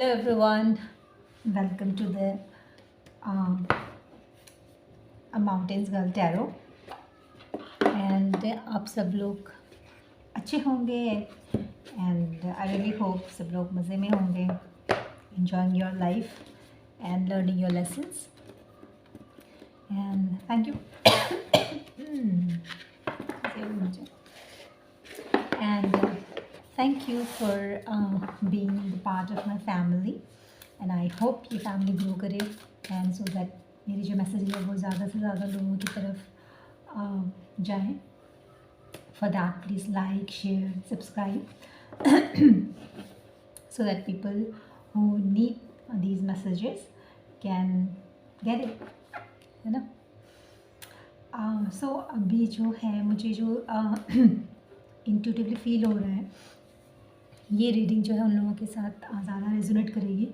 Hello everyone, welcome to the A Mountains Girl Tarot and आप सब लोग अच्छे होंगे and I really hope सब लोग मज़े में होंगे, enjoying your life and learning your lessons and thank you and thank you for being the part of my family and I hope ये family grow करे and so that मेरी जो message है वो ज़्यादा से ज़्यादा लोगों की तरफ जाए. For that please like, share, subscribe so that people who need these messages can get it, है ना. So अभी जो है मुझे जो इंट्यूटिवली फील हो रहा है, ये रीडिंग जो है उन लोगों के साथ ज़्यादा रेजोनेट करेगी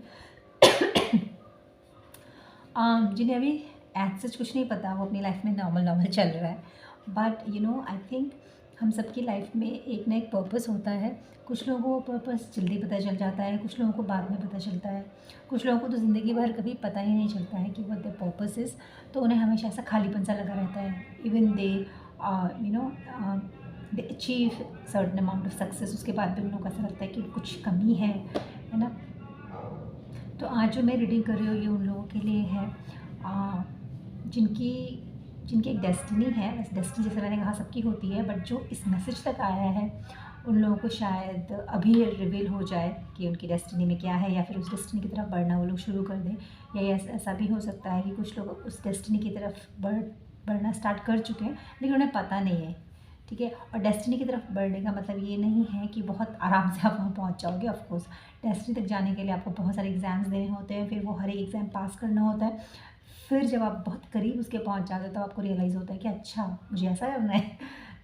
जिन्हें अभी एज सच कुछ नहीं पता, वो अपनी लाइफ में नॉर्मल चल रहा है. But you know I think हम सबकी लाइफ में एक ना एक पर्पस होता है. कुछ लोगों को पर्पस जल्दी पता चल जाता है, कुछ लोगों को बाद में पता चलता है, कुछ लोगों को तो ज़िंदगी भर कभी पता ही नहीं चलता है कि व्हाट देयर पर्पस इज़. तो उन्हें हमेशा ऐसा खालीपन सा लगा रहता है. Even they they achieve certain amount of success, उसके बाद भी उन लोगों को ऐसा लगता है कि कुछ कमी है ना. तो आज जो मैं रीडिंग कर रही हूँ ये उन लोगों के लिए है जिनकी एक डेस्टिनी है. बस डेस्टिनी जैसे मैंने कहा सबकी होती है, बट जो इस मैसेज तक आया है उन लोगों को शायद अभी रिवील हो जाए कि उनकी डेस्टिनी में क्या है, या फिर उस डेस्टिनी की तरफ बढ़ना वो लोग शुरू कर दें. या ऐसा भी हो सकता है कि कुछ लोग उस डेस्टिनी की तरफ बढ़ना स्टार्ट कर चुके हैं लेकिन उन्हें पता नहीं है. ठीक है. और डेस्टिनी की तरफ बढ़ने का मतलब ये नहीं है कि बहुत आराम से आप वहाँ पहुँच जाओगे. ऑफ कोर्स डेस्टिनी तक जाने के लिए आपको बहुत सारे एग्ज़ाम्स देने होते हैं, फिर वो हर एक एग्ज़ाम पास करना होता है. फिर जब आप बहुत करीब उसके पहुँच जाते हो तो आपको रियलाइज़ होता है कि अच्छा मुझे ऐसा करना है.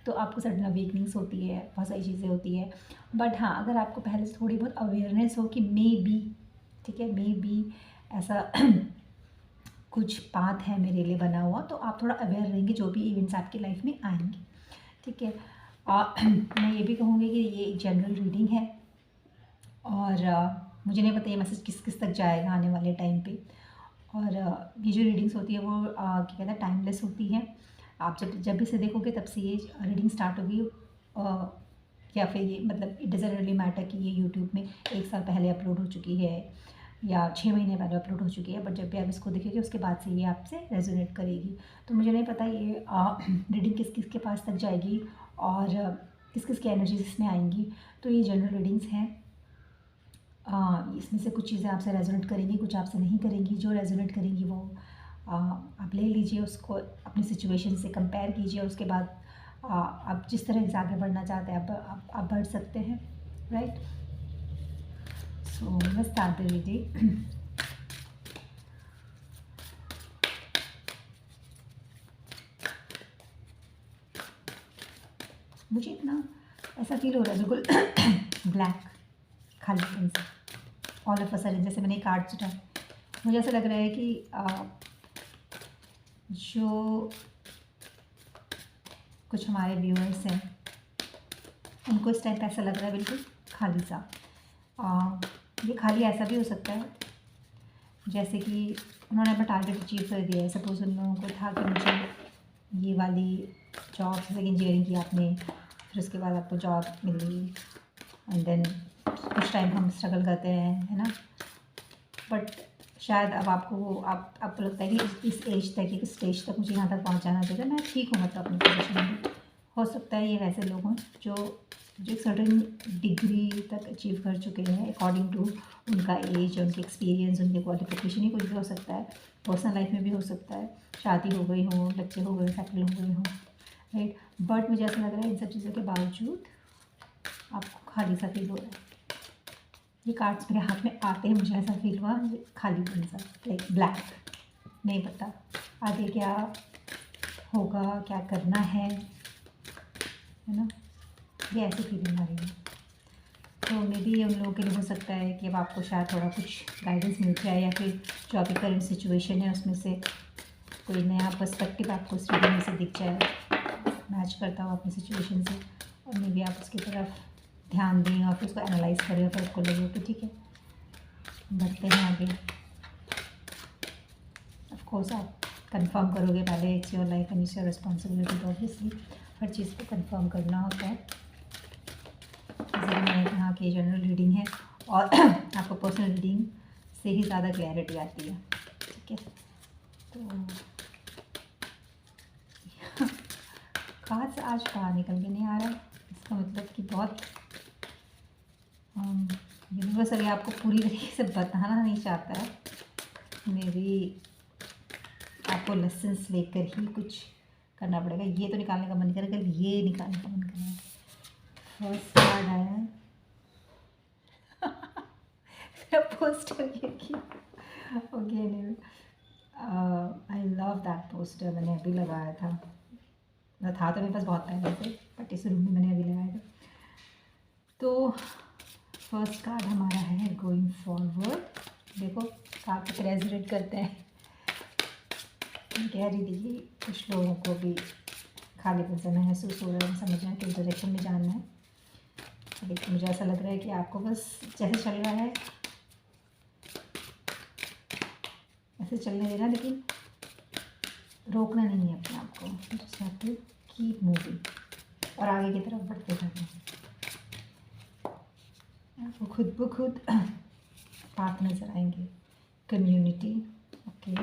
तो आपको सडन अवेकनिंग्स होती है, बहुत सारी चीज़ें होती है. बट हाँ, अगर आपको पहले से थोड़ी बहुत अवेयरनेस हो कि मे बी, ठीक है, मे बी ऐसा कुछ पाथ है मेरे लिए बना हुआ, तो आप थोड़ा अवेयर रहेंगे जो भी इवेंट्स आपकी लाइफ में आएंगे. ठीक है. मैं ये भी कहूँगी कि ये एक जनरल रीडिंग है और मुझे नहीं पता ये मैसेज किस किस तक जाएगा आने वाले टाइम पे. और ये जो रीडिंग्स होती है वो क्या कहते हैं टाइमलेस होती है. आप जब भी इसे देखोगे तब से ये रीडिंग स्टार्ट होगी, या फिर ये मतलब इट डजंट रियली मैटर कि ये यूट्यूब में 1 साल पहले अपलोड हो चुकी है या 6 महीने पहले अपलोड हो चुकी है. बट जब भी आप इसको देखेंगे उसके बाद से ये आपसे रेजोनेट करेगी. तो मुझे नहीं पता ये रीडिंग किस किस के पास तक जाएगी और किस किस की एनर्जीज इसमें आएंगी. तो ये जनरल रीडिंग्स हैं. इसमें से कुछ चीज़ें आपसे रेजोनेट करेंगी, कुछ आपसे नहीं करेंगी. जो रेजोनेट करेंगी वो आप ले लीजिए, उसको अपनी सिचुएशन से कंपेयर कीजिए. उसके बाद आप जिस तरह से आगे बढ़ना चाहते हैं आप बढ़ सकते हैं. Right. So let's start the reading. मुझे इतना ऐसा फील हो रहा है बिल्कुल ब्लैक खालीपन से ऑल ऑफ अ सडन, जैसे मैंने कार्ड चुटा. मुझे ऐसा लग रहा है कि जो कुछ हमारे व्यूअर्स हैं उनको इस टाइम पे ऐसा लग रहा है बिल्कुल खाली सा. ये खाली ऐसा भी हो सकता है जैसे कि उन्होंने अपना टारगेट अचीव कर दिया है. सपोज़ उन लोगों को था कि मुझे ये वाली जॉब, जैसे कि इंजीनियरिंग की आपने, फिर उसके बाद आपको जॉब मिली एंड देन कुछ टाइम हम स्ट्रगल करते हैं, है ना. बट शायद अब आपको लगता है कि इस एज तक, एक स्टेज तक मुझे यहाँ तक पहुँचाना चाहिए, मैं ठीक हूँ मतलब अपनी पोजीशन में. हो सकता है ये वैसे लोग हों जो एक सर्टेन डिग्री तक अचीव कर चुके हैं अकॉर्डिंग टू उनका एज, उनके एक्सपीरियंस, उनके क्वालिफिकेशन. ही कुछ भी हो सकता है. पर्सनल लाइफ में भी हो सकता है, शादी हो गई हो, बच्चे हो गए, सेटल हो गए हो. राइट. बट मुझे ऐसा लग रहा है इन सब चीज़ों के बावजूद आपको खाली सा फील हो रहा है. ये कार्ड्स मेरे हाथ में आते हैं मुझे ऐसा फील हुआ खाली सा, लाइक ब्लैक. नहीं पता आगे क्या होगा, क्या करना है ना. ये ऐसी फीलिंग आ रही है. तो मे बी ये उन लोगों के लिए हो सकता है कि अब आपको शायद थोड़ा कुछ गाइडेंस मिल जाए, या फिर जो आपकी करंट सिचुएशन है उसमें से कोई नया पर्सपेक्टिव आपको उस रीडिंग में से दिख जाए, मैच करता हो अपनी सिचुएशन से, और मे बी आप उसकी तरफ ध्यान दें और फिर उसको एनालाइज करें और फिर आपको लगे कि ठीक है बढ़ते हैं आगे। ऑफ कोर्स आप कंफर्म करोगे पहले, it's your life and it's your responsibility, तो ऑब्वियसली हर चीज़ को कंफर्म करना होता है। जैसे कि मैंने कहा कि जनरल रीडिंग है और आपको पर्सनल रीडिंग से ही ज़्यादा क्लैरिटी आती है, ठीक है। तो कार्ड्स आज बाहर निकल के नहीं आ रहा है, इसका मतलब कि बहुत यूनिवर्स अभी आपको पूरी तरीके से बताना नहीं चाहता है, मे बी आपको लेसन्स लेकर ही कुछ करना पड़ेगा। ये तो निकालने का मन करेगा, ये निकालने का मन करेगा। फर्स्ट कार्ड आया है पोस्टर की। Okay, I love that poster, मैंने अभी लगाया था, मैं था तो मेरे पास बहुत पहले से, बट इस रूम में मैंने अभी लगाया था। तो फर्स्ट कार्ड हमारा है गोइंग फॉरवर्ड। देखो कार्ड तो रेजोनेट करते हैं, कह रही थी कि कुछ लोगों को भी खालीपन से महसूस हो रहा है, समझ रहे हैं किस डायरेक्शन में जाना है। लेकिन मुझे ऐसा लग रहा है कि आपको बस जैसे चल रहा है ऐसे चलने देना, लेकिन रोकना नहीं है अपने आप को, just have to keep moving और आगे की तरफ बढ़ते जाना है। आपको खुद ब खुद पाथ नजर आएंगे, कम्युनिटी, ओके।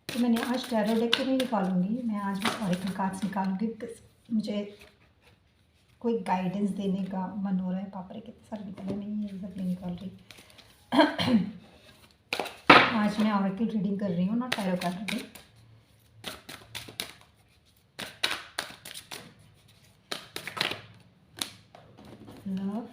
तो मैंने आज टैरो डेक तो नहीं निकालूंगी, मैं आज बस ऑरेकल कार्ड्स निकालूंगी, बिकॉज मुझे कोई गाइडेंस देने का मन हो रहा है। पापा रे कितने साल निकले, नहीं ये सब नहीं निकाल रही। आज मैं ऑरेकल रीडिंग कर रही हूँ, not tarot card reading. Love,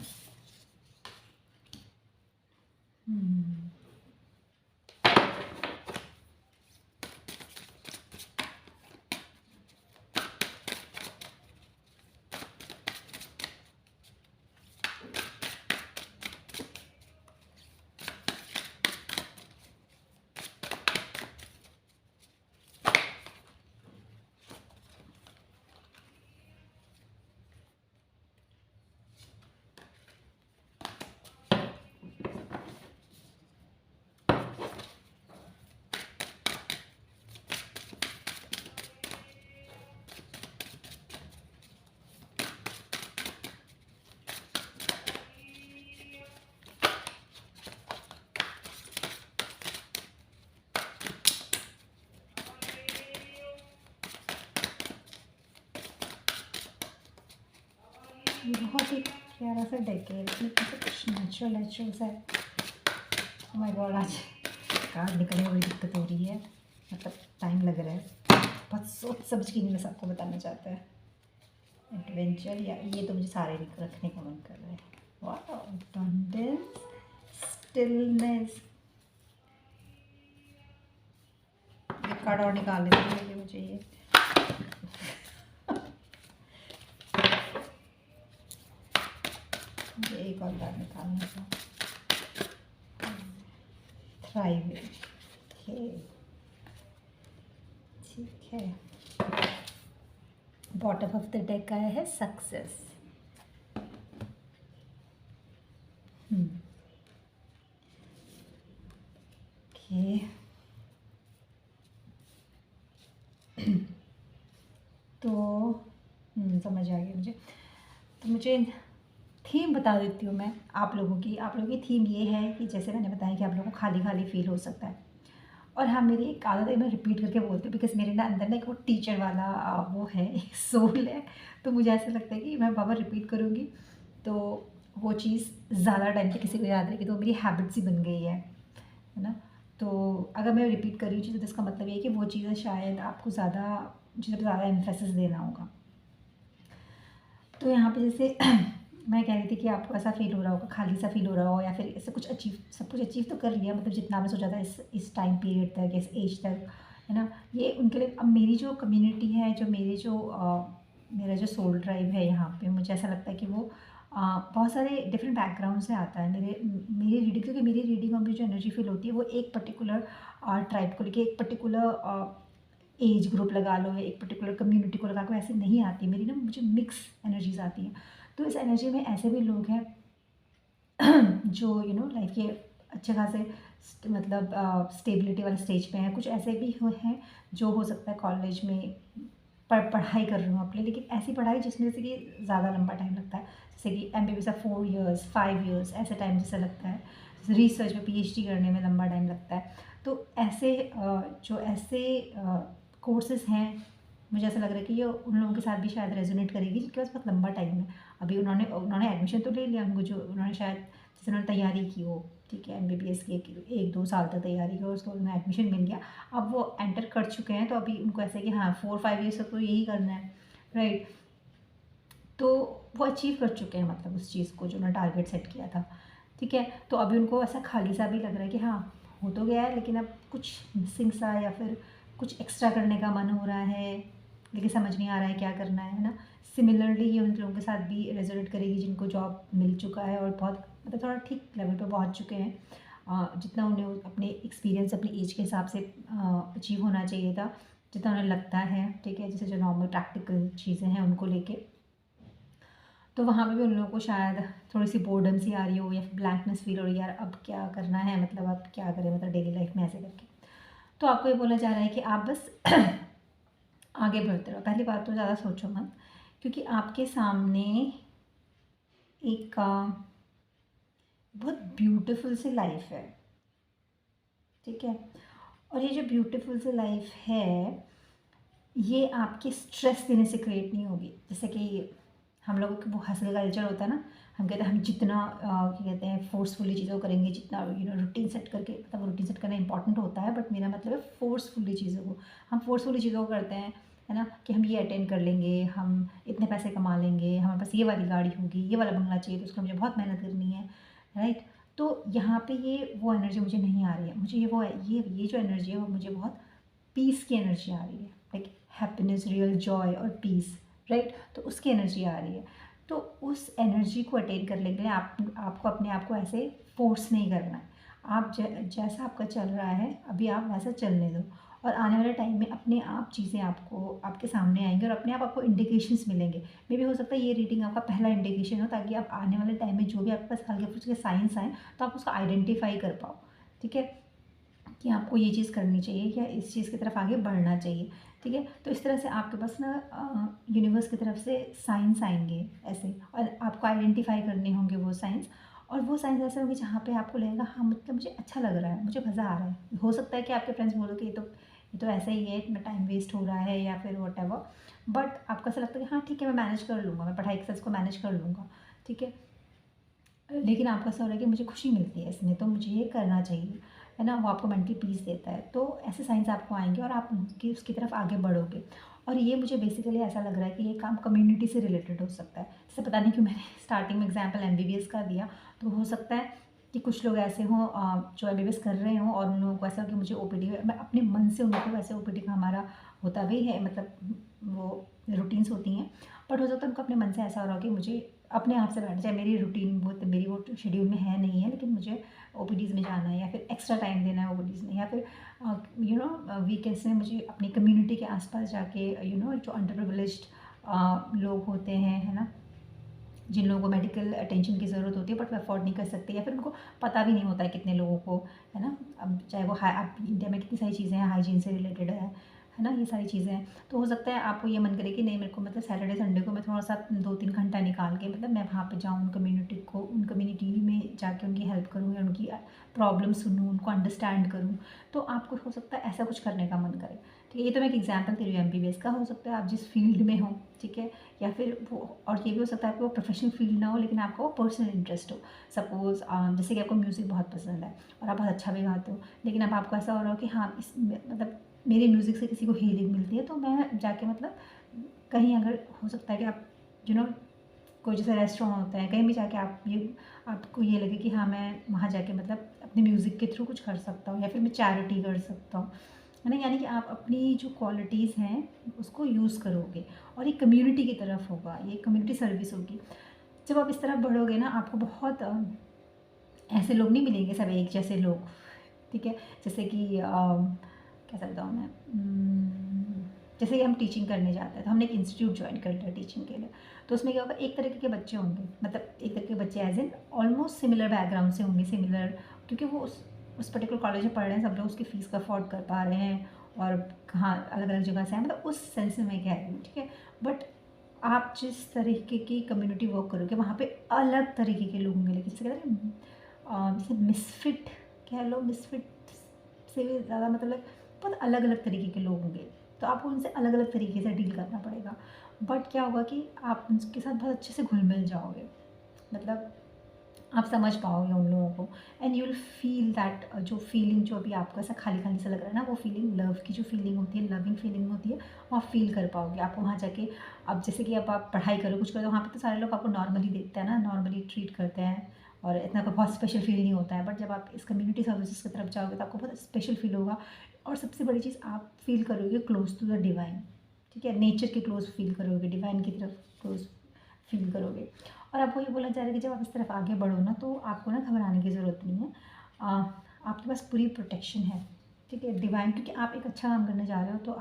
बहुत ही प्यारा सा डेकोरेशन, कुछ नेचुरल सा है। ओह माय गॉड, आज कार्ड निकलने में बड़ी दिक्कत हो रही है, मतलब टाइम लग रहा है, बहुत सोच समझ के नहीं मैं सबको बताना चाहता है। एडवेंचर, या ये तो मुझे सारे रखने का मन कर रहा है। वाह, अबंडेंस, स्टिलनेस। एक कार्ड और निकाल लेती हूँ, मुझे ये एक और कार्ड निकालना था। थ्राइविंग, ठीक है। बॉटम ऑफ द डेक आया है सक्सेस। ओके, तो समझ आ गया मुझे। तो मुझे थीम बता देती हूँ मैं आप लोगों की थीम ये है कि जैसे मैंने बताया कि आप लोगों को खाली खाली फील हो सकता है। और हाँ, मेरी एक आदत है, मैं रिपीट करके बोलती हूँ, बिकॉज मेरे ना अंदर ना एक वो टीचर वाला वो है, एक सोल है। तो मुझे ऐसा लगता है कि मैं बार बार रिपीट करूँगी तो वो चीज़ ज़्यादा टाइम तक किसी को याद रहेगी, तो मेरी हैबिट सी बन गई है ना। तो अगर मैं रिपीट कर रही हूँ चीज़, तो इसका मतलब ये है कि वो चीज़ें शायद आपको ज़्यादा एम्फेसिस देना होगा। तो यहाँ पे जैसे मैं कह रही थी कि आपको ऐसा फ़ील हो रहा होगा, खाली सा फ़ील हो रहा हो, या फिर ऐसे कुछ अचीव, सब कुछ अचीव तो कर लिया, मतलब जितना आपने सोचा था इस टाइम पीरियड तक, इस एज तक, है ना? ये उनके लिए। अब मेरी जो कम्युनिटी है, जो मेरा जो सोल ट्राइब है यहाँ पे, मुझे ऐसा लगता है कि वो बहुत सारे डिफरेंट बैकग्राउंड से आता है। मेरी रीडिंग, क्योंकि मेरी रीडिंग में मुझे जो एनर्जी फ़ील होती है वो एक पर्टिकुलर ट्राइब को लेके, एक पर्टिकुलर एज ग्रुप लगा लो, या एक पर्टिकुलर कम्युनिटी को लगा लो, ऐसे नहीं आती मेरी ना, मुझे मिक्स एनर्जीज आती हैं। तो इस एनर्जी में ऐसे भी लोग हैं जो लाइफ के अच्छे खासे मतलब स्टेबिलिटी वाले स्टेज पे हैं। कुछ ऐसे भी हैं जो हो सकता है कॉलेज में पढ़ाई कर रहे हो अपने, लेकिन ऐसी पढ़ाई जिसमें से कि ज़्यादा लंबा टाइम लगता है, जैसे कि MBBS 4 ईयर्स 5 ईयर्स ऐसे टाइम जैसे लगता है, रिसर्च में PhD करने में लंबा टाइम लगता है। तो ऐसे जो ऐसे कोर्सेज़ हैं, मुझे ऐसा लग रहा है कि ये उन लोगों के साथ भी शायद रेजोनेट करेगी जिनके पास बहुत लंबा टाइम है। अभी उन्होंने एडमिशन तो ले लिया, उनको जो उन्होंने शायद जैसे उन्होंने तैयारी की हो, ठीक है, MBBS की 1-2 साल तक तैयारी की और उसको उन्हें एडमिशन मिल गया। अब वो एंटर कर चुके हैं, तो अभी उनको ऐसा है कि हाँ 4-5 ईयर्स तक तो यही करना है, राइट? तो वो अचीव कर चुके हैं, मतलब उस चीज़ को जो उन्होंने टारगेट सेट किया था, ठीक है। तो अभी उनको ऐसा खाली सा भी लग रहा है कि हाँ हो तो गया है, लेकिन अब कुछ मिसिंग सा, या फिर कुछ एक्स्ट्रा करने का मन हो रहा है, लेकिन समझ नहीं आ रहा है क्या करना है ना। सिमिलरली ये उन लोगों के साथ भी रेजोनेट करेगी जिनको जॉब मिल चुका है और बहुत मतलब थोड़ा ठीक लेवल पे पहुंच चुके हैं, जितना उन्हें अपने एक्सपीरियंस, अपनी एज के हिसाब से अचीव होना चाहिए था, जितना उन्हें लगता है, ठीक है, जैसे जो नॉर्मल प्रैक्टिकल चीज़ें हैं उनको लेके। तो वहाँ पे भी उन लोगों को शायद थोड़ी सी बोर्डम सी आ रही हो, या फिर ब्लैंकनेस फील हो रही है, यार अब क्या करना है, मतलब अब क्या करें, मतलब डेली लाइफ में ऐसे करके। तो आपको ये बोला जा रहा है कि आप बस आगे बढ़ते रहो। पहली बात तो ज़्यादा सोचो मत, क्योंकि आपके सामने एक बहुत ब्यूटीफुल सी लाइफ है, ठीक है। और ये जो ब्यूटीफुल सी लाइफ है, ये आपके स्ट्रेस देने से क्रिएट नहीं होगी। जैसे कि हम लोगों का वो हसल कल्चर होता है ना, हम कहते हैं हम जितना क्या कहते हैं फोर्सफुली चीज़ों को करेंगे, जितना रूटीन सेट करके, मतलब रूटीन सेट करना इंपॉर्टेंट होता है, बट मेरा मतलब है फोर्सफुली चीज़ों को, हम फोर्सफुली चीज़ों को करते हैं, है ना, कि हम ये अटेंड कर लेंगे, हम इतने पैसे कमा लेंगे, हमारे पास ये वाली गाड़ी होगी, ये वाला बंगला चाहिए, तो उसको मुझे बहुत मेहनत करनी है, राइट। तो यहाँ पे ये वो एनर्जी मुझे नहीं आ रही है, मुझे ये जो एनर्जी है वो मुझे बहुत पीस की एनर्जी आ रही है, लाइक हैप्पीनेस, रियल जॉय और पीस, राइट। तो उसकी एनर्जी आ रही है। तो उस एनर्जी को अटेन करने के लिए आपको अपने आप को ऐसे फोर्स नहीं करना है। आप जैसा आपका चल रहा है अभी, आप वैसा चलने दो, और आने वाले टाइम में अपने आप चीज़ें आपको आपके सामने आएंगी, और अपने आप आपको इंडिकेशंस मिलेंगे। मे भी हो सकता है ये रीडिंग आपका पहला इंडिकेशन हो, ताकि आप आने वाले टाइम में जो भी आपके पास हल्के फुल्के साइंस आएँ, तो आप उसको आइडेंटिफाई कर पाओ, ठीक है, कि आपको ये चीज़ करनी चाहिए, या इस चीज़ की तरफ आगे बढ़ना चाहिए, ठीक है। तो इस तरह से आपके पास ना यूनिवर्स की तरफ से साइंस आएंगे ऐसे, और आपको आइडेंटिफाई करने होंगे वो साइंस। और वो साइंस ऐसे होंगे जहाँ पे आपको लगेगा हाँ मतलब मुझे अच्छा लग रहा है, मुझे मज़ा आ रहा है। हो सकता है कि आपके फ्रेंड्स बोलो कि ये तो ऐसा ही है, इतना टाइम वेस्ट हो रहा है, या फिर वट एवर, बट आपको ऐसा लगता है कि हाँ ठीक है, मैं मैनेज कर लूँगा, मैं पढ़ाई के साथ इसको मैनेज कर लूँगा, ठीक है। लेकिन आपको ऐसा हो रहा है कि मुझे खुशी मिलती है इसमें, तो मुझे ये करना चाहिए, है ना, वो आपको मेंटल पीस देता है। तो ऐसे साइंस आपको आएंगे और आप उसकी तरफ आगे बढ़ोगे। और ये मुझे बेसिकली ऐसा लग रहा है कि ये काम कम्युनिटी से रिलेटेड हो सकता है। जैसे पता नहीं क्यों मैंने स्टार्टिंग में एग्जाम्पल MBBS का दिया, तो हो सकता है कि कुछ लोग ऐसे हों जो MBBS कर रहे हों, और उन लोगों को ऐसा हो कि मुझे OPD, मैं अपने मन से उन लोगों को, वैसे OPD का हमारा होता भी है, मतलब वो रूटीन्स होती हैं, बट हो सकता है उनको अपने मन से ऐसा हो रहा हो कि मुझे अपने आप से बैठ जाए, मेरी रूटीन मेरी वो शेड्यूल में है नहीं है, लेकिन मुझे OPDs में जाना है, या फिर एक्स्ट्रा टाइम देना है OPDs में, या फिर वीकेंड्स में मुझे अपनी कम्युनिटी के आसपास जाके जो अंडर प्रिविलेज्ड लोग होते हैं, है ना, जिन लोगों को मेडिकल अटेंशन की ज़रूरत होती है बट वो अफोर्ड नहीं कर सकते, या फिर उनको पता भी नहीं होता है कितने लोगों को, है ना। अब चाहे वो अब इंडिया में कितनी सारी चीज़ें हैं हाइजीन से रिलेटेड है ना, ये सारी चीज़ें हैं। तो हो सकता है आपको ये मन करे कि नहीं, मेरे को मतलब सैटरडे संडे को मैं थोड़ा सा 2-3 घंटा निकाल के, मतलब मैं वहाँ पे जाऊँ, उन कम्युनिटी में जाके उनकी हेल्प करूँ, या उनकी प्रॉब्लम सुनूँ, उनको अंडरस्टैंड करूँ। तो आपको हो सकता है ऐसा कुछ करने का मन करे, ठीक है। ये तो मैं एक एग्जाम्पल दे रही हूँ MBBS का। हो सकता है आप जिस फील्ड में हो, ठीक है, या फिर वो, और ये भी हो सकता है आपको प्रोफेशनल फील्ड ना हो, लेकिन आपको वो पर्सनल इंटरेस्ट हो। सपोज़ जैसे कि आपको म्यूज़िक बहुत पसंद है और आप बहुत अच्छा भी गाते हो, लेकिन अब आपको ऐसा हो रहा हो कि हाँ मतलब मेरे म्यूज़िक से किसी को हीलिंग मिलती है, तो मैं जाके मतलब कहीं, अगर हो सकता है कि आप यू नो कोई जैसे रेस्टोरेंट होता है, कहीं भी जाके आपको ये लगे कि हाँ मैं वहाँ जाके मतलब अपने म्यूज़िक के थ्रू कुछ कर सकता हूँ या फिर मैं चैरिटी कर सकता हूँ, है ना। यानी कि आप अपनी जो क्वालिटीज़ हैं उसको यूज़ करोगे और ये कम्युनिटी की तरफ होगा, ये कम्युनिटी सर्विस होगी। जब आप इस तरफ बढ़ोगे ना, आपको बहुत ऐसे लोग नहीं मिलेंगे सब एक जैसे लोग, ठीक है। जैसे कि कैसा बताऊँ मैं, जैसे कि हम टीचिंग करने जाते हैं तो हमने एक इंस्टीट्यूट ज्वाइन कर लिया टीचिंग के लिए, तो उसमें क्या होगा, एक तरीके के बच्चे होंगे, मतलब एक तरीके के बच्चे as in almost similar background से होंगे, सिमिलर, क्योंकि वो उस पर्टिकुलर कॉलेज में पढ़ रहे हैं, सब लोग उसकी फ़ीस का अफोर्ड कर पा रहे हैं और कहाँ अलग अलग जगह से हैं, मतलब उस सेंस में मैं कह रही हूँ, ठीक है। बट आप जिस तरीके की कम्युनिटी वर्क करोगे वहाँ पे अलग तरीके के लोग होंगे, लेकिन जैसे कहते हैं जैसे मिसफिट कह लो, मिसफिट से भी ज़्यादा मतलब बहुत अलग अलग तरीके के लोग होंगे, तो आपको उनसे अलग अलग तरीके से डील करना पड़ेगा। बट क्या होगा कि आप उनके साथ बहुत अच्छे से घुल मिल जाओगे, मतलब आप समझ पाओगे उन लोगों को, and you will feel that जो फीलिंग जो अभी आपको ऐसा खाली खाली सा लग रहा है ना, वो फीलिंग लव की जो फीलिंग होती है, लविंग फीलिंग होती है, वो आप फील कर पाओगे। आपको वहाँ जाके, अब जैसे कि अब आप पढ़ाई करो कुछ करो तो वहाँ पे तो सारे लोग आपको नॉर्मली देखते हैं ना, नॉर्मली ट्रीट करते हैं और इतना कोई बहुत स्पेशल फील नहीं होता है। बट जब आप इस कम्युनिटी सर्विसेज की तरफ जाओगे तो आपको बहुत स्पेशल फील होगा, और सबसे बड़ी चीज़ आप फील करोगे क्लोज टू द डिवाइन, ठीक है, नेचर के क्लोज फील करोगे, डिवाइन की तरफ क्लोज फील करोगे। और आपको ये बोलना चाह रहे हैं कि जब आप इस तरफ आगे बढ़ो ना, तो आपको ना घबराने की ज़रूरत नहीं है, आपके पास पूरी प्रोटेक्शन है, ठीक है, डिवाइन, क्योंकि आप एक अच्छा काम करने जा रहे हो, तो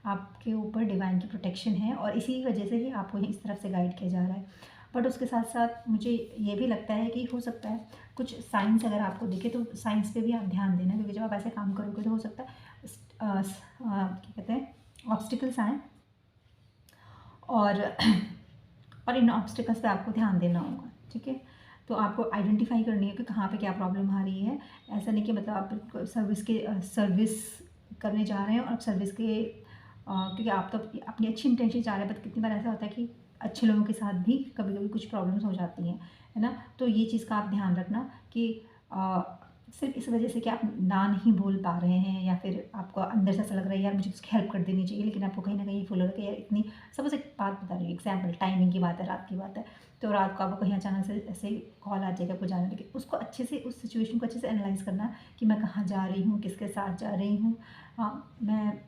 आपके ऊपर डिवाइन की प्रोटेक्शन है और इसी वजह से ही आपको इस तरफ से गाइड किया जा रहा है। बट उसके साथ साथ मुझे ये भी लगता है कि हो सकता है कुछ साइंस अगर आपको दिखे तो साइंस पे भी आप ध्यान देना, क्योंकि जब आप ऐसे काम करोगे तो हो सकता है क्या कहते हैं, ऑब्स्टिकल्स आएँ, और और इन ऑब्स्टिकल्स पे आपको ध्यान देना होगा, ठीक है। तो आपको आइडेंटिफाई करनी है कि कहाँ पे क्या प्रॉब्लम आ रही है। ऐसा नहीं कि मतलब आप सर्विस करने जा रहे हैं और आप सर्विस के क्योंकि आप तो अपनी अच्छी इंटेंशन जा रहे हैं, बट कितनी बार ऐसा होता है कि अच्छे लोगों के साथ भी कभी कभी कुछ प्रॉब्लम्स हो जाती हैं, है ना। तो ये चीज़ का आप ध्यान रखना कि सिर्फ इस वजह से कि आप ना नहीं बोल पा रहे हैं या फिर आपको अंदर से ऐसा लग रहा है यार मुझे उसकी हेल्प कर देनी चाहिए, लेकिन आपको कहीं ना कहीं फील हो रहा है कि यार इतनी, सपोज एक बात बता रही हूँ, एग्जाम्पल टाइमिंग की बात है, रात की बात है, तो रात को आपको कहीं अचानक से ऐसे कॉल आ जाएगा आपको जाने, लेकिन उसको अच्छे से, उस सिचुएशन को अच्छे से एनालाइज करना कि मैं कहाँ जा रही हूँ, किसके साथ जा रही हूँ, मैं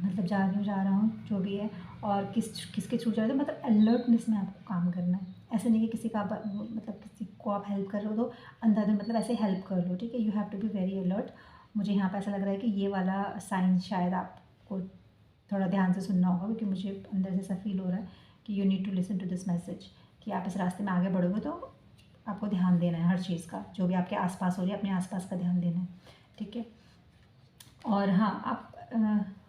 मतलब जा रहा हूँ जो भी है, और किसके थ्रू जा रहे हो, मतलब अलर्टनेस में आपको काम करना है। ऐसे नहीं कि किसी का मतलब किसी को आप हेल्प कर रहे हो तो अंधाधुंध मतलब ऐसे हेल्प कर लो, ठीक है। You have to be very alert. मुझे यहाँ पे ऐसा लग रहा है कि ये वाला साइन शायद आपको थोड़ा ध्यान से सुनना होगा, क्योंकि मुझे अंदर से ऐसा फील हो रहा है कि you need to listen to this message, कि आप इस रास्ते में आगे बढ़ोगे तो आपको ध्यान देना है हर चीज़ का, जो भी आपके आसपास हो रही है अपने आसपास का ध्यान देना है, ठीक है। और हाँ, आप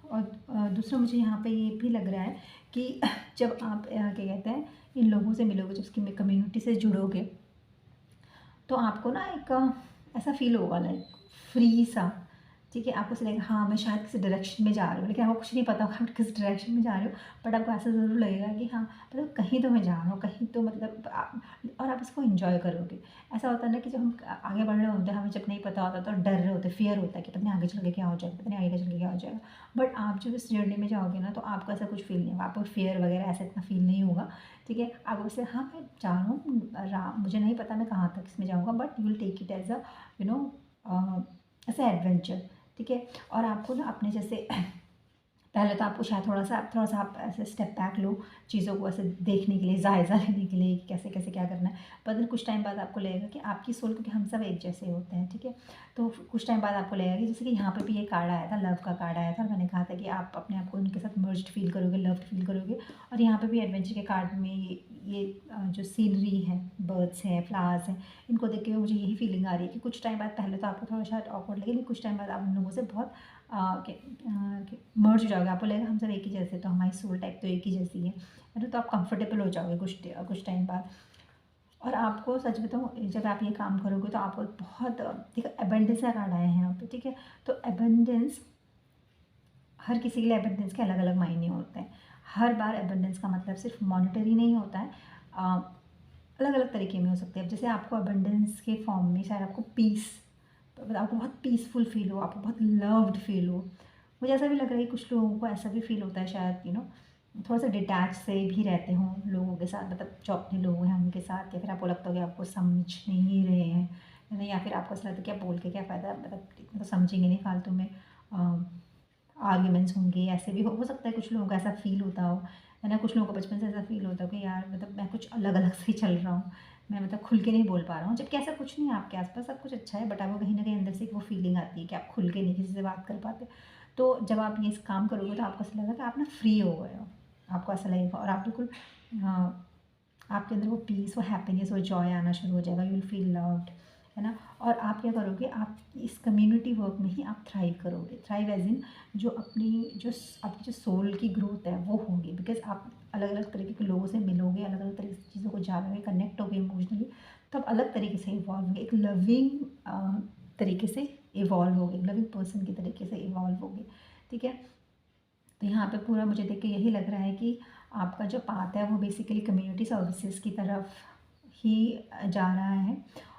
और दूसरा मुझे यहाँ पे ये भी लग रहा है कि जब आप क्या कहते हैं इन लोगों से मिलोगे, जब इसकी कम्युनिटी से जुड़ोगे, तो आपको ना एक ऐसा फील होगा लाइक फ्री सा, ठीक है। आपको ऐसा लगेगा हाँ मैं शायद किसी डायरेक्शन में जा रही हूँ, लेकिन आपको कुछ नहीं पता होगा आप किस डायरेक्शन में जा रहे हो, बट आपको ऐसा ज़रूर लगेगा कि हाँ मतलब कहीं तो मैं जा रहा हूँ, कहीं तो मतलब और आप इसको इन्जॉय करोगे। ऐसा होता है ना कि जब हम आगे बढ़ रहे होते हैं, हमें जब नहीं पता होता तो डर रहे होते, फियर होता है कि पता नहीं आगे चल के क्या हो जाएगा, पता नहीं आगे चल के क्या हो जाएगा। बट आप जब इस जर्नी में जाओगे ना, तो आपको ऐसा कुछ फील नहीं होगा, आपको फियर वगैरह ऐसा इतना फील नहीं होगा, ठीक है। आप उससे हाँ मैं जा रहा हूँ, मुझे नहीं पता मैं कहाँ तक इसमें जाऊँगा, but you will take it as a you know as a adventure, ठीक है। और आपको ना अपने जैसे पहले तो आपको शायद थोड़ा सा आप ऐसे स्टेप बैक लो, चीज़ों को ऐसे देखने के लिए, जायज़ा लेने के लिए कि कैसे कैसे क्या करना है। पर then कुछ टाइम बाद आपको लगेगा कि आपकी सोल, क्योंकि हम सब एक जैसे होते हैं, ठीक है। तो कुछ टाइम बाद आपको लगेगा कि जैसे कि यहाँ पे भी ये कार्ड आया था, लव का कार्ड आया था, और मैंने कहा था कि आप अपने आप को उनके साथ मर्ज्ड फील करोगे, लव्ड फील करोगे। और यहाँ पे भी एडवेंचर के कार्ड में ये जो सीनरी है, बर्ड्स हैं, फ्लावर्स हैं, इनको देख के मुझे यही फीलिंग आ रही है कि कुछ टाइम बाद, पहले तो आपको थोड़ा शायद ऑकवर्ड लगे, लेकिन कुछ टाइम बाद आप उन लोगों से बहुत मर्ज हो जाओगे, आपको लगेगा हम सब एक ही जैसे, तो हमारी सोल टाइप तो एक ही जैसी है, तो आप कंफर्टेबल हो जाओगे कुछ टाइम बाद। और आपको सच बताऊँ, जब आप ये काम करोगे तो आपको बहुत देखो एबंडेंस का कार्ड आया है यहाँ पे, ठीक है। तो एबंडेंस, हर किसी के लिए एबंडेंस के अलग अलग मायने होते हैं। हर बार एबंडेंस का मतलब सिर्फ मॉनेटरी नहीं होता है, अलग अलग तरीके में हो सकते हैं। जैसे आपको एबंडेंस के फॉर्म में शायद आपको पीस, आपको बहुत पीसफुल फील हो, आपको बहुत लव्ड फील हो। मुझे ऐसा भी लग रहा है कि कुछ लोगों को ऐसा भी फील होता है शायद, थोड़ा सा डिटैच से भी रहते हों लोगों के साथ, मतलब जो अपने लोग हैं उनके साथ, या फिर आपको लगता हो कि आपको समझ नहीं रहे हैं, है ना, या फिर आपको ऐसा लगता है क्या बोल के क्या फ़ायदा, मतलब तो समझेंगे नहीं, फालतू में आर्ग्यूमेंट्स होंगे, ऐसे भी हो सकता है कुछ लोगों का ऐसा फ़ील होता हो, है ना। कुछ लोगों को बचपन से ऐसा फ़ील होता हो कि यार मतलब मैं कुछ अलग अलग से ही चल रहा हूँ, मैं मतलब खुल के नहीं बोल पा रहा हूँ, जबकि ऐसा कुछ नहीं है, आपके आसपास सब कुछ अच्छा है, बट आपको कहीं ना कहीं अंदर से एक वो फीलिंग आती है कि आप खुल के नहीं किसी से बात कर पाते। तो जब आप ये काम करोगे तो आपको ऐसा लगेगा कि आप ना फ्री हो गए हो, आपको ऐसा लगेगा, और आप बिल्कुल आपके अंदर वो पीस, वो हैप्पीनेस, वो जॉय आना शुरू हो जाएगा, यू विल फील लव्ड, है ना। और आप क्या करोगे, आप इस कम्युनिटी वर्क में ही आप थ्राइव करोगे, थ्राइव एज इन जो आपकी जो सोल की ग्रोथ है वो होगी, बिकॉज आप अलग अलग तरीके के लोगों से मिलोगे, अलग अलग तरीके से चीज़ों को जानोगे, कनेक्ट होगे इमोशनली, तो आप अलग तरीके से इवॉल्व होंगे, एक लविंग तरीके से इवॉल्व होगे, लविंग पर्सन की तरीके से इवॉल्व होगे, ठीक है। तो यहाँ पे पूरा मुझे देख के यही लग रहा है कि आपका जो पाथ है वो बेसिकली कम्युनिटी सर्विसेज की तरफ ही जा रहा है,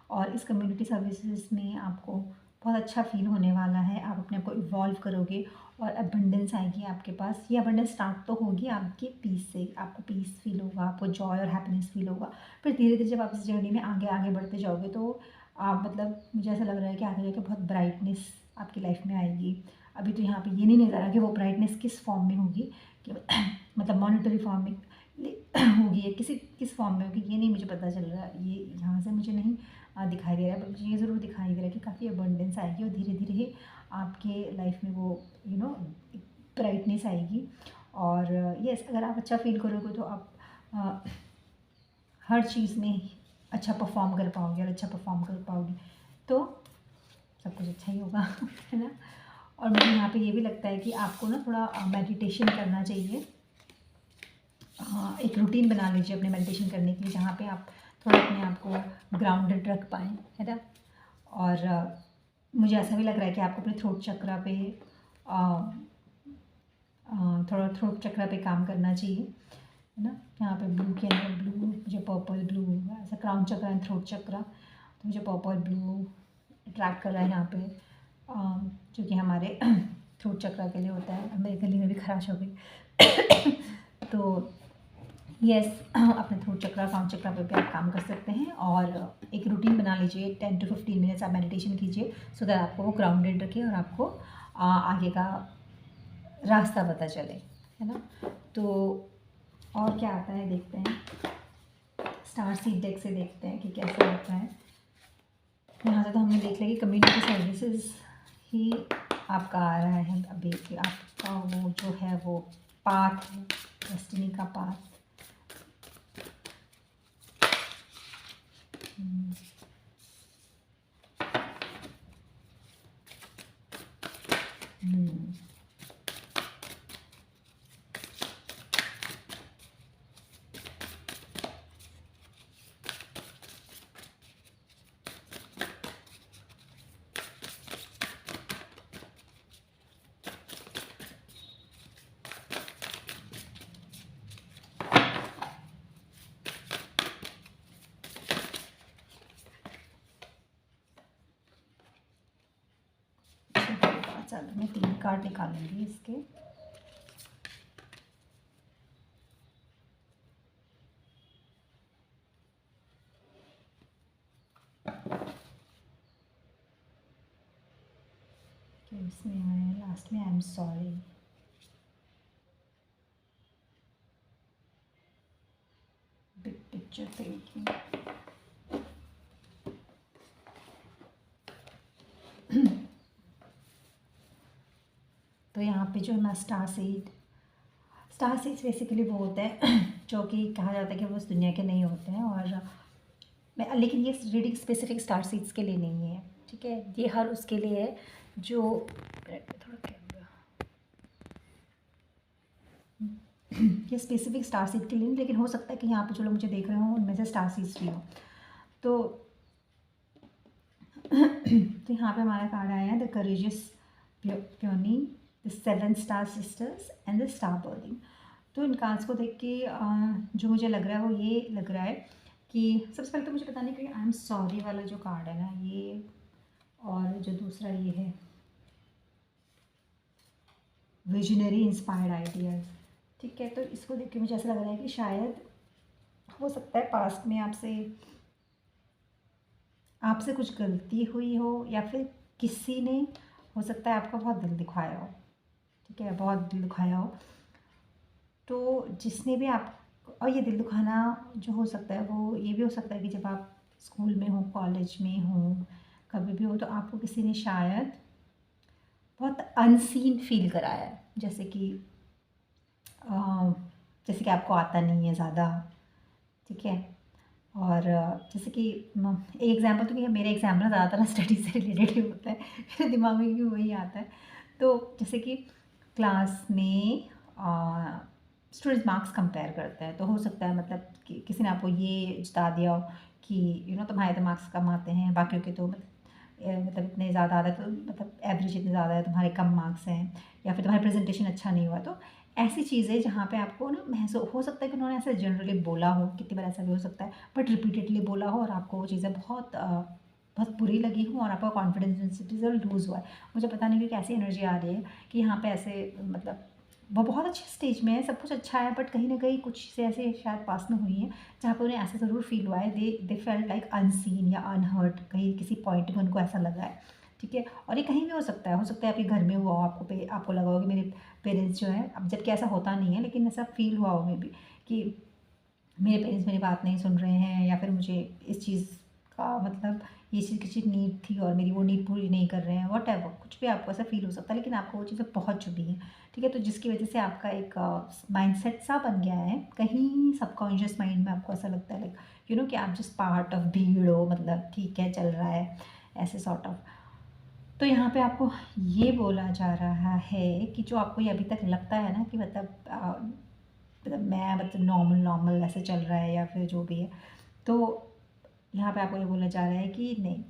और इस कम्युनिटी सर्विसेज में आपको बहुत अच्छा फील होने वाला है, आप अपने आप को इवॉल्व करोगे और अबंडेंस आएगी आपके पास। ये अबंडेंस स्टार्ट तो होगी आपके पीस से, आपको पीस फील होगा, आपको जॉय और हैप्पीनेस फील होगा, फिर धीरे धीरे जब आप इस जर्नी में आगे आगे बढ़ते जाओगे तो आप मतलब मुझे ऐसा लग रहा है कि आगे जाके बहुत ब्राइटनेस आपकी लाइफ में आएगी। अभी तो यहाँ पे ये नहीं नज़र आ कि वो ब्राइटनेस किस फॉर्म में होगी, कि मतलब मॉनिटरी फॉर्म में होगी या किस फॉर्म में होगी, ये नहीं मुझे पता चल रहा, ये यहाँ से मुझे नहीं दिखाई दे रहा है, बट मुझे ये ज़रूर दिखाई दे रहा है कि काफ़ी अबंडेंस आएगी और धीरे धीरे ही आपके लाइफ में वो ब्राइटनेस आएगी। और यस, अगर आप अच्छा फील करोगे तो आप हर चीज़ में अच्छा परफॉर्म कर पाओगे, और अच्छा परफॉर्म कर पाओगे तो सब कुछ अच्छा ही होगा, है ना। और मुझे यहाँ पे ये भी लगता है कि आपको ना थोड़ा मेडिटेशन करना चाहिए, एक रूटीन बना लीजिए अपने मेडिटेशन करने के लिए, जहाँ पे आप थोड़ा अपने आप को ग्राउंडेड रख पाएँ, है ना। और मुझे ऐसा भी लग रहा है कि आपको अपने थ्रोट चक्रा पे थोड़ा थ्रोट चक्रा पे काम करना चाहिए, है ना। यहाँ पे ब्लू के अंदर ब्लू, मुझे पर्पल ब्लू, ऐसा क्राउन चक्रा एंड थ्रोट चक्रा, तो मुझे पर्पल ब्लू अट्रैक्ट कर रहा है यहाँ पे, जो कि हमारे थ्रोट चक्रा के लिए होता है। अब मेरे गले में भी खराश हो गई तो यस, अपने थ्रोट चक्रा, क्राउन चक्रा पे भी आप काम कर सकते हैं, और एक रूटीन बना लीजिए, 10 to 15 मिनट्स आप मेडिटेशन कीजिए, सो दैट आपको वो ग्राउंडेड रखे और आपको आगे का रास्ता पता चले, है ना। तो और क्या आता है देखते हैं, स्टार सीड डेक से देखते हैं कि कैसा होता है। यहाँ से तो हमने देख लिया कि कम्युनिटी सर्विसेज ही आपका आ रहा है अभी, कि आपका वो जो है वो पाथ है, डेस्टिनी का पाथ। चलो मैं 3 कार्ड निकालूंगी इसके। इसमें आया लास्ट में, I am sorry. Big picture thinking. तो यहाँ पे जो है ना स्टार सीड्स बेसिकली वो होते हैं जो कि कहा जाता है कि वो इस दुनिया के नहीं होते हैं, और मैं लेकिन ये रीडिंग स्पेसिफिक स्टार सीड्स के लिए नहीं है, ठीक है। ये हर उसके लिए है जो थोड़ा कैमरा ये स्पेसिफिक स्टार सीड के लिए नहीं, लेकिन हो सकता है कि यहाँ पे जो लोग मुझे देख रहे हो उनमें से स्टार सीड्स भी हो। तो तो यहाँ पे हमारा कार्ड आया है the courageous peony, the 7 star sisters and the star birding. तो इन कार्ड्स को देख के जो मुझे लग रहा है वो ये लग रहा है कि सबसे पहले तो मुझे पता नहीं कि आई एम सॉरी वाला जो कार्ड है ना ये, और जो दूसरा ये है विजनरी इंस्पायर्ड आइडियाज़, ठीक है, तो इसको देख के मुझे ऐसा लग रहा है कि शायद हो सकता है पास्ट में आपसे कुछ गलती हुई हो, या फिर किसी ने हो सकता है आपका बहुत दिल दुखाया हो। ठीक है, बहुत दिल दुखाया हो, तो जिसने भी आप, और ये दिल दुखाना जो हो सकता है वो ये भी हो सकता है कि जब आप स्कूल में हो, कॉलेज में हो, कभी भी हो, तो आपको किसी ने शायद बहुत अनसीन फील कराया है। अ, जैसे कि आपको आता नहीं है ज़्यादा। ठीक है, और जैसे कि एक एग्जांपल, तो ये मेरे एग्जाम्पल ज़्यादातर ना स्टडी से रिलेटेड ही होता है, मेरे दिमाग में भी वही आता है। तो जैसे कि क्लास में स्टूडेंट्स मार्क्स कंपेयर करते हैं, तो हो सकता है मतलब कि किसी ने आपको ये जता दिया हो कि तुम्हारे तो मार्क्स कम आते हैं, बाकियों के तो मतलब इतने ज़्यादा आता है, तो मतलब एवरेज इतने ज़्यादा है, तुम्हारे कम मार्क्स हैं, या फिर तुम्हारा प्रेजेंटेशन अच्छा नहीं हुआ। तो ऐसी चीज़ें जहाँ पे आपको ना महसूस हो सकता है कि उन्होंने ऐसा जनरली बोला हो, कितनी बार ऐसा भी हो सकता है, बट रिपीटेडली बोला हो और आपको वो चीज़ें बहुत बुरी लगी हो और आपका कॉन्फिडेंस लूज़ हुआ है। मुझे पता नहीं कि कैसी एनर्जी आ रही है कि यहाँ पे ऐसे मतलब वो बहुत अच्छे स्टेज में है, सब कुछ अच्छा है, बट कहीं ना कहीं कुछ चीज़ें ऐसे शायद पास में हुई हैं जहाँ पे उन्हें ऐसा ज़रूर फील हुआ है, दे फेल्ट लाइक अनसीन या अनहर्ट, कहीं किसी पॉइंट में उनको ऐसा लगा है। ठीक है, और ये कहीं भी हो सकता है आपके घर में हुआ हो, आपको लगा हो कि मेरे पेरेंट्स जो है, अब जबकि ऐसा होता नहीं है लेकिन ऐसा फील हुआ हो मे भी कि मेरे पेरेंट्स मेरी बात नहीं सुन रहे हैं, या फिर मुझे इस चीज़ का मतलब ये चीज़ की चीज़ नीड थी और मेरी वो नीड पूरी नहीं कर रहे हैं, वॉट एवर, कुछ भी आपको ऐसा फील हो सकता है, लेकिन आपको वो चीज़ें पहुँच चुकी हैं। ठीक है, तो जिसकी वजह से आपका एक माइंडसेट सा बन गया है, कहीं सबकॉन्शियस माइंड में आपको ऐसा लगता है लाइक कि आप जस्ट पार्ट ऑफ भीड़ हो, मतलब ठीक है चल रहा है, ऐसे सॉर्ट ऑफ। तो यहाँ पे आपको ये बोला जा रहा है कि जो आपको ये अभी तक लगता है ना कि मतलब मैं मतलब नॉर्मल ऐसे चल रहा है या फिर जो भी है, तो यहाँ पे आपको ये बोला जा रहा है कि नहीं,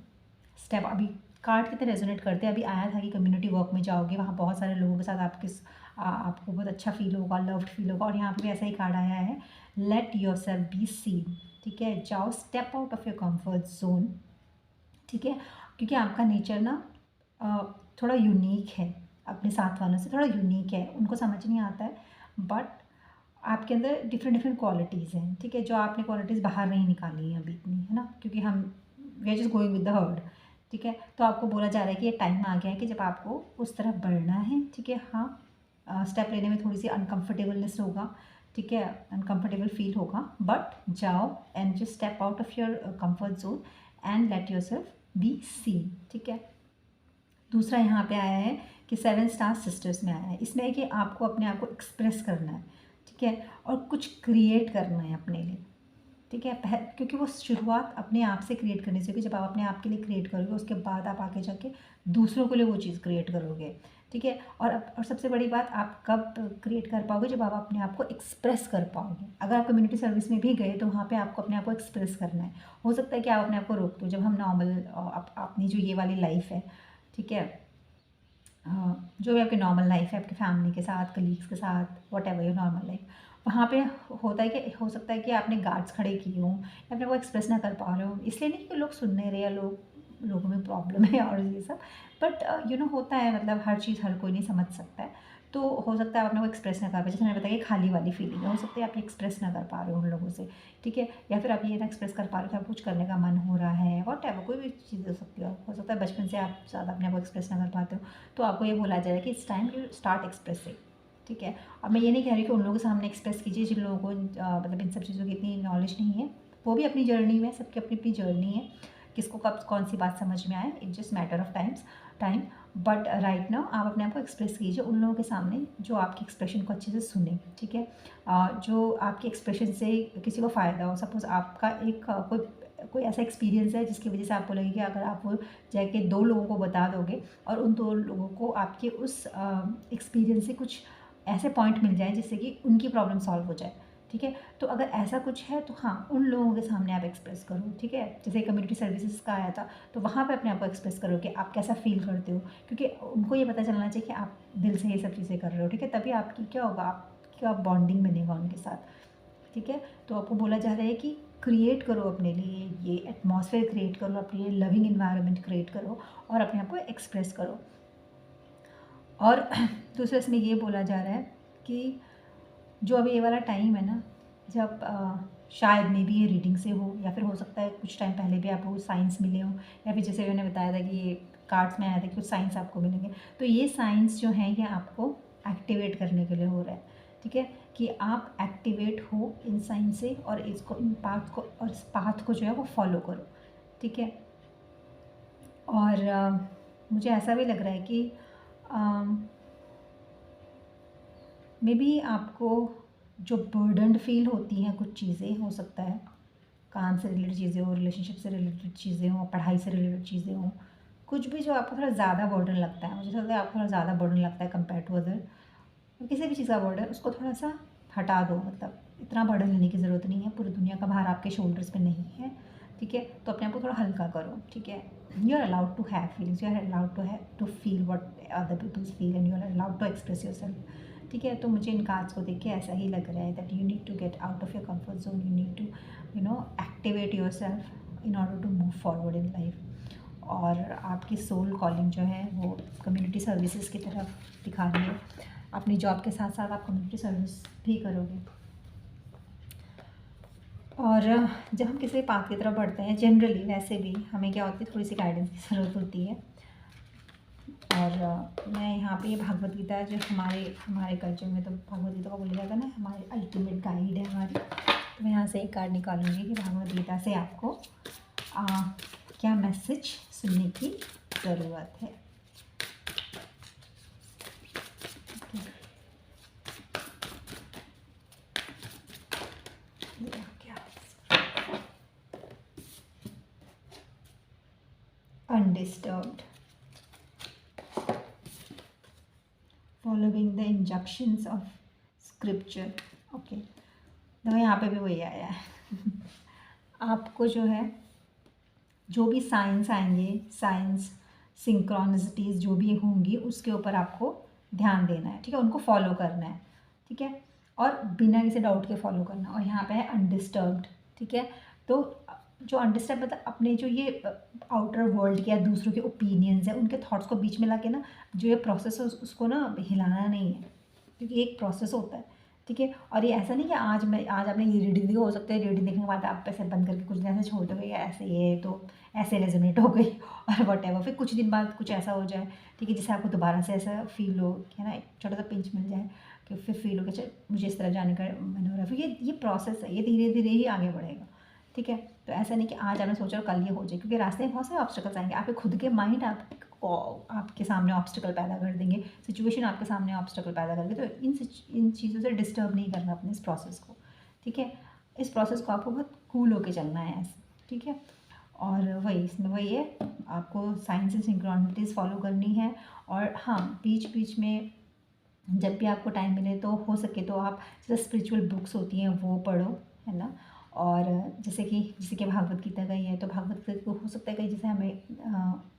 स्टेप अभी कार्ड कितने रेजोनेट करते हैं। अभी आया था कि कम्युनिटी वर्क में जाओगे, वहाँ बहुत सारे लोगों के साथ आपको बहुत अच्छा फील होगा, लव्ड फील होगा, और यहाँ पे भी ऐसा ही कार्ड आया है, let your self be seen. ठीक है, जाओ, step out of your comfort zone. ठीक है, क्योंकि आपका नेचर ना थोड़ा यूनिक है, अपने साथ वालों से थोड़ा यूनिक है, उनको समझ नहीं आता है, बट आपके अंदर डिफरेंट डिफरेंट क्वालिटीज़ हैं। ठीक है, जो आपने क्वालिटीज़ बाहर नहीं निकाली हैं अभी इतनी, है ना, क्योंकि हम we are just going with the herd. ठीक है, तो आपको बोला जा रहा है कि ये टाइम आ गया है कि जब आपको उस तरफ बढ़ना है। ठीक है, हाँ, स्टेप लेने में थोड़ी सी अनकम्फर्टेबलनेस होगा। ठीक है, अनकम्फर्टेबल फील होगा, बट जाओ and just step out of your comfort zone and let your self be seen. ठीक है, दूसरा यहाँ पे आया है कि 7 स्टार सिस्टर्स में आया है, इसमें है कि आपको अपने आप को एक्सप्रेस करना है। ठीक है, और कुछ क्रिएट करना है अपने लिए। ठीक है, क्योंकि वो शुरुआत अपने आप से क्रिएट करने से होगी। जब आप अपने आप के लिए क्रिएट करोगे, उसके बाद आप आगे जाके दूसरों के लिए वो चीज़ क्रिएट करोगे। ठीक है, और सबसे बड़ी बात, आप कब क्रिएट कर पाओगे, जब आप अपने आप को एक्सप्रेस कर पाओगे। अगर आप कम्युनिटी सर्विस में भी गए तो वहाँ पे आपको अपने आप को एक्सप्रेस करना है। हो सकता है कि आप अपने आप को रोक दो, जब हम नॉर्मल अपनी जो ये वाली लाइफ है, ठीक है, जो भी आपकी नॉर्मल लाइफ है, आपकी फैमिली के साथ, कलीग्स के साथ, what ever your normal life, वहाँ पे होता है कि हो सकता है कि आपने गार्ड्स खड़े किए हों, या अपने को एक्सप्रेस ना कर पा रहे हो, इसलिए नहीं कि लोग सुन नहीं रहे या लोगों में प्रॉब्लम है और ये सब, बट होता है, मतलब हर चीज़ हर कोई नहीं समझ सकता है। तो हो सकता है आप अपने को एक्सप्रेस ना कर पाए, जैसे मैंने बताया कि खाली वाली फीलिंग है, हो सकता है आप एक्सप्रेस ना कर पा रहे हो उन लोगों से। ठीक है, या फिर आप ये ना एक्सप्रेस कर पा रहे हो कि आपको कुछ करने का मन हो रहा है, वॉट एवर, कोई भी चीज़ हो सकती है। हो सकता है बचपन से आप ज़्यादा अपने आप को एक्सप्रेस ना कर पाते हो, तो आपको ये बोला जाए कि it's time you start expressing. ठीक है, अब मैं ये नहीं कह रही कि उन लोगों के सामने एक्सप्रेस कीजिए जिन लोगों को मतलब इन सब चीज़ों की इतनी नॉलेज नहीं है, वो भी अपनी जर्नी में, सबकी अपनी अपनी जर्नी है, किसको कब कौन सी बात समझ में आए, it's just matter of time. But right now आप अपने आप को एक्सप्रेस कीजिए उन लोगों के सामने जो आपके एक्सप्रेशन को अच्छे से सुने। ठीक है, जो आपके एक्सप्रेशन से किसी को फ़ायदा हो। सपोज़ आपका एक कोई ऐसा एक्सपीरियंस है जिसकी वजह से आपको लगे कि अगर आप वो जाके 2 लोगों को बता दोगे और उन 2 लोगों को आपके उस एक्सपीरियंस से कुछ ऐसे पॉइंट मिल जाए जिससे कि उनकी प्रॉब्लम सॉल्व हो जाए। ठीक है, तो अगर ऐसा कुछ है तो हाँ, उन लोगों के सामने आप एक्सप्रेस करो। ठीक है, जैसे कम्युनिटी सर्विसेज का आया था, तो वहाँ पे अपने आप को एक्सप्रेस करो कि आप कैसा फ़ील करते हो, क्योंकि उनको ये पता चलना चाहिए कि आप दिल से ये सब चीज़ें कर रहे हो। ठीक है, तभी आपकी क्या होगा, आपका बॉन्डिंग बनेगा उनके साथ। ठीक है, तो आपको बोला जा रहा है कि क्रिएट करो अपने लिए ये एटमॉस्फेयर, क्रिएट करो अपने लिए लविंग इन्वायरमेंट, क्रिएट करो और अपने आप को एक्सप्रेस करो। और दूसरा इसमें ये बोला जा रहा है कि जो अभी ये वाला टाइम है ना, जब शायद मे बी ये रीडिंग से हो, या फिर हो सकता है कुछ टाइम पहले भी आपको साइंस मिले हो, या फिर जैसे मैंने बताया था कि ये कार्ड्स में आया था कि कुछ साइंस आपको मिलेंगे। तो ये साइंस जो है ये आपको एक्टिवेट करने के लिए हो रहा है, ठीक है, कि आप एक्टिवेट हो इन साइंस से, और इसको, इन पाथ को, और इस पाथ को जो है वो फॉलो करो, ठीक है। और मुझे ऐसा भी लग रहा है कि मे बी आपको जो बर्डन्ड फील होती हैं कुछ चीज़ें, हो सकता है काम से रिलेटेड चीज़ें हो, रिलेशनशिप से रिलेटेड चीज़ें हो, पढ़ाई से रिलेटेड चीज़ें हो, कुछ भी जो आपको थोड़ा ज़्यादा बर्डन लगता है, मुझे लगता है आपको थोड़ा ज़्यादा बर्डन लगता है कंपेयर टू अदर, किसी भी चीज़ का बर्डन, उसको थोड़ा सा हटा दो। मतलब इतना बर्डन लेने की ज़रूरत नहीं है, पूरी दुनिया का भार आपके शोल्डर्स पे नहीं है, ठीक है। तो अपने आप को थोड़ा हल्का करो, ठीक है। You are allowed to have feelings, you are allowed to feel what other peoples feel, and you are allowed to express yourself, ठीक है। तो मुझे इन कार्ड्स को देख के ऐसा ही लग रहा है that you need to get out of your comfort zone, you need to activate yourself in order to move forward in life. और आपकी सोल कॉलिंग जो है वो कम्युनिटी सर्विसेज की तरफ दिखा रही है। अपनी जॉब के साथ साथ आप कम्युनिटी सर्विस भी करोगे। और जब हम किसी पाथ की तरफ बढ़ते हैं, जनरली वैसे भी हमें क्या होती है, थोड़ी सी गाइडेंस की ज़रूरत होती है। और मैं यहाँ पे ये भागवत गीता जो हमारे कल्चर में तो भागवत गीता को बोला जाता है ना, हमारी अल्टीमेट गाइड है हमारी। तो मैं यहाँ से एक कार्ड निकालूंगी कि भागवत गीता से आपको क्या मैसेज सुनने की ज़रूरत है। Undisturbed, following the injunctions of scripture, okay. तो यहाँ पे भी वही आया है आपको जो है, जो भी साइंस आएंगे, साइंस सिंक्रोनिसिटीज़ जो भी होंगी, उसके ऊपर आपको ध्यान देना है, ठीक है, उनको फॉलो करना है, ठीक है, और बिना किसी डाउट के फॉलो करना। और यहाँ पे है अनडिस्टर्ब्ड, ठीक है। तो जो अनडिस्टर्ब मतलब अपने जो ये आउटर वर्ल्ड के या दूसरों के ओपिनियंस है, उनके थॉट्स को बीच में ला के ना, जो ये प्रोसेस है उसको ना हिलाना नहीं है, क्योंकि एक प्रोसेस होता है, ठीक है। और ये ऐसा नहीं कि आज आपने ये रीडिंग देखी, हो सकता है रीडिंग देखने के बाद आप पैसे बंद करके कुछ दिन ऐसे छोड़ दोगे, या ऐसे ये तो ऐसे रेजोनेट हो गई और वट फिर कुछ दिन बाद कुछ ऐसा हो जाए, ठीक है, जिससे आपको दोबारा से ऐसा फील हो कि ना, एक छोटा सा पिंच मिल जाए, कि फिर फील हो कि चल मुझे इस तरह जाने का मन हो रहा है। फिर ये प्रोसेस है, ये धीरे धीरे ही आगे बढ़ेगा, ठीक है। तो ऐसा नहीं कि आज आपने सोचा और कल ये हो जाए, क्योंकि रास्ते में बहुत सारे ऑब्स्टिकल्स आएंगे। आपके खुद के माइंड आपके सामने ऑब्स्टिकल पैदा कर देंगे, सिचुएशन आपके सामने ऑब्स्टिकल पैदा करके। तो इन चीज़ों से डिस्टर्ब नहीं करना अपने इस प्रोसेस को, ठीक है। इस प्रोसेस को आपको बहुत कूल होके चलना है ऐसे, ठीक है। और वही इसमें वही है, आपको साइंस एंड सिंक्रोनिटीज़ फॉलो करनी है। और हाँ, बीच बीच में जब भी आपको टाइम मिले तो हो सके तो आप जैसे स्पिरिचुअल बुक्स होती हैं वो पढ़ो, है ना। और जैसे कि भागवत गीता का ही है, तो भागवत गीता को हो सकता है कहीं जैसे हमें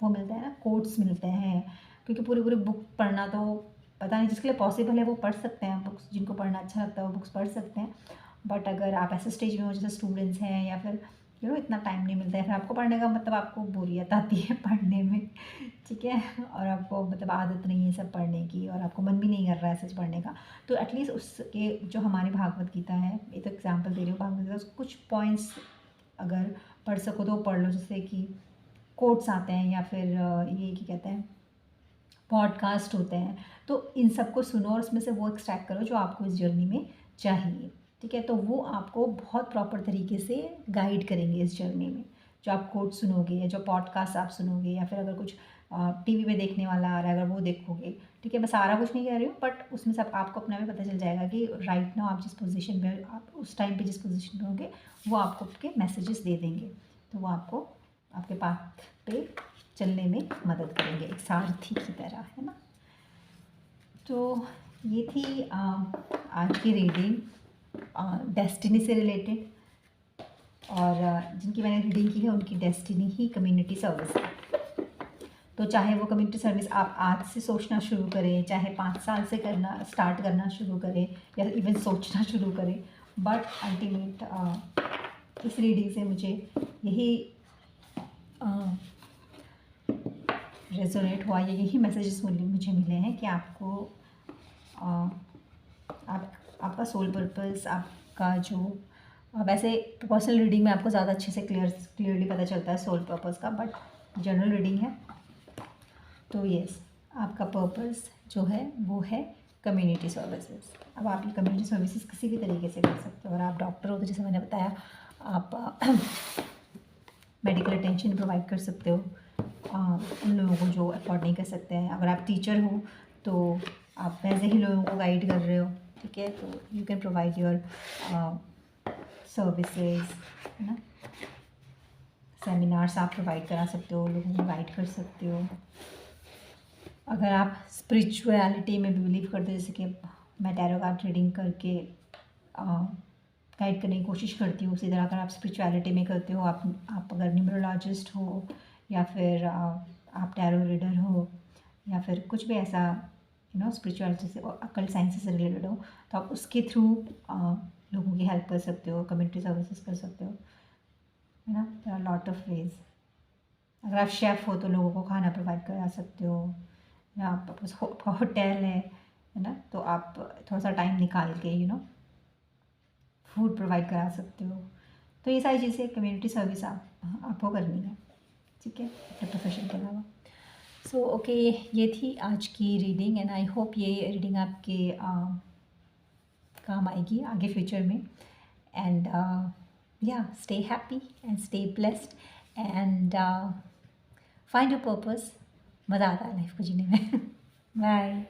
वो मिलता है ना, कोट्स मिलते हैं, क्योंकि पूरी पूरी बुक पढ़ना तो पता नहीं जिसके लिए पॉसिबल है वो पढ़ सकते हैं बुक्स, जिनको पढ़ना अच्छा लगता है वो बुक्स पढ़ सकते हैं। बट अगर आप ऐसे स्टेज में हो जैसे स्टूडेंट्स हैं, या फिर इतना टाइम नहीं मिलता है, फिर आपको पढ़ने का मतलब आपको बोरियत आती है पढ़ने में, ठीक है, और आपको मतलब आदत नहीं है सब पढ़ने की, और आपको मन भी नहीं कर रहा है सच पढ़ने का, तो एटलीस्ट उसके जो हमारी भागवत गीता है, ये तो एग्जांपल दे रही हूँ, भागवत गीता उसको कुछ पॉइंट्स अगर पढ़ सको तो पढ़ लो, जैसे कि कोट्स आते हैं, या फिर ये क्या कहते हैं, पॉडकास्ट होते हैं, तो इन सबको सुनो और उसमें से वो एक्सट्रैक्ट करो जो आपको इस जर्नी में चाहिए, ठीक है। तो वो आपको बहुत प्रॉपर तरीके से गाइड करेंगे इस जर्नी में। जो आप कोट सुनोगे, या जो पॉडकास्ट आप सुनोगे, या फिर अगर कुछ टीवी पे देखने वाला आ रहा है अगर वो देखोगे, ठीक है। मैं सारा कुछ नहीं कह रही हूँ, बट उसमें सब आपको अपने आप पता चल जाएगा कि राइट नाउ आप जिस पोजीशन पे, आप उस टाइम पे जिस पोजीशन पे होंगे, वो आपको आपके मैसेजेस दे देंगे, तो वो आपको आपके पाथ पे चलने में मदद करेंगे, एक सारथी की तरह, है ना। तो ये थी आज की रीडिंग डेस्टिनी से रिलेटेड, और जिनकी मैंने रीडिंग की है उनकी डेस्टिनी ही कम्युनिटी सर्विस है। तो चाहे वो कम्युनिटी सर्विस आप आज से सोचना शुरू करें, चाहे 5 साल से स्टार्ट करना शुरू करें, या इवन सोचना शुरू करें, बट अल्टीमेट इस रीडिंग से मुझे यही रेजोनेट हुआ, यही मैसेजेस मुझे मिले हैं कि आपको आप आपका सोल पर्पस, आपका जो वैसे पर्सनल रीडिंग में आपको ज़्यादा अच्छे से क्लियरली पता चलता है सोल पर्पस का, बट जनरल रीडिंग है। तो यस, आपका पर्पस जो है वो है कम्युनिटी सर्विसेज। अब आप ये कम्युनिटी सर्विसेज किसी भी तरीके से कर सकते हो। अगर आप डॉक्टर हो तो जैसे मैंने बताया, आप मेडिकल अटेंशन प्रोवाइड कर सकते हो उन लोगों को जो अफोर्ड नहीं कर सकते हैं। अगर आप टीचर हो तो आप वैसे ही लोगों को गाइड कर रहे हो, ठीक है, तो you can provide your services, है ना। सेमिनार्स आप प्रोवाइड करा सकते हो, लोगों को गाइड कर सकते हो। अगर आप स्पिरिचुअलिटी में भी बिलीव करते हो, जैसे कि मैं टैरो कार्ड रीडिंग करके गाइड करने की कोशिश करती हूँ, उसी तरह अगर आप स्पिरिचुअलिटी में करते हो, आप अगर न्यूमरोलॉजिस्ट हो, या फिर आप टैरो रीडर हो, या फिर कुछ भी ऐसा स्पिरिचुअलिटी से और अकल्ट साइंस से रिलेटेड हो, तो आप उसके थ्रू लोगों की हेल्प कर सकते हो, कम्युनिटी सर्विसेज कर सकते हो, है ना। There are lot of ways. अगर आप शेफ़ हो तो लोगों को खाना प्रोवाइड करा सकते हो, या आपका होटल है ना, तो आप थोड़ा सा टाइम निकाल के फूड प्रोवाइड करा सकते हो। तो ये सारी चीज़ें कम्युनिटी सर्विस आपको करनी है, ठीक है, अपने प्रोफेशन के अलावा। सो ओके, ये थी आज की रीडिंग, एंड आई होप ये रीडिंग आपके काम आएगी आगे फ्यूचर में। एंड या stay happy and stay blessed and find your purpose. मज़ा आता है लाइफ को जीने में। बाय।